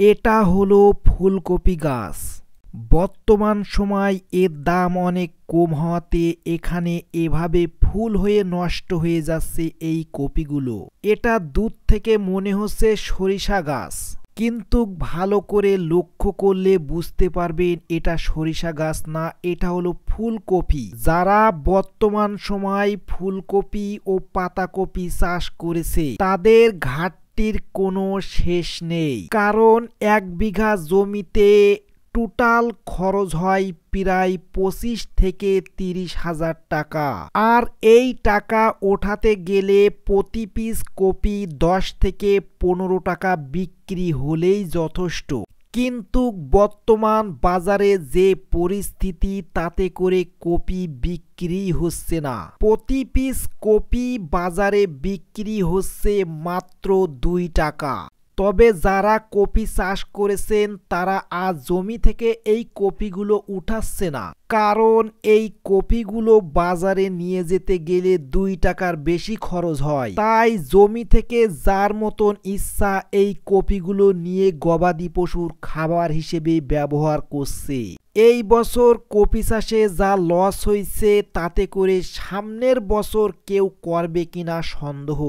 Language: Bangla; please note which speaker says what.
Speaker 1: এটা হলো ফুলকপি গাছ। বর্তমান সময় এর দাম অনেক কম হওয়াতে এখানে এভাবে ফুল হয়ে নষ্ট হয়ে যাচ্ছে এই কপিগুলো। এটা দূর থেকে মনে হচ্ছে সরিষা গাছ, কিন্তু ভালো করে লক্ষ্য করলে বুঝতে পারবেন এটা সরিষা গাছ না, এটা হলো ফুলকপি। যারা বর্তমান সময় ফুলকপি ও পাতাকপি চাষ করেছে তাদের ঘাটতির কোনো শেষ নেই, কারণ 1 বিঘা জমিতে টোটাল খরচ হয় প্রায় 25 থেকে 30 হাজার টাকা। আর এই টাকা ওঠাতে গেলে প্রতি পিস কপি 10 থেকে 15 টাকা বিক্রি হলেই যথেষ্ট। কিন্তু বর্তমান বাজারে যে পরিস্থিতি, তাতে করে কপি বিক্রি হচ্ছে না। প্রতি পিস কপি বাজারে বিক্রি হচ্ছে মাত্র 2 টাকা। তবে যারা কপি চাষ করেছেন তারা আজ জমি থেকে এই কপিগুলো উঠাচ্ছে না, কারণ এই কপিগুলো বাজারে নিয়ে যেতে গেলে 2 টাকার বেশি খরচ হয়। তাই জমি থেকে যার মতন ইচ্ছা এই কপিগুলো নিয়ে গবাদি পশুর খাবার হিসেবে ব্যবহার করছে। এই বছর কপি চাষে যা লস হয়েছে, তাতে করে সামনের বছর কেউ করবে কিনা সন্দেহ।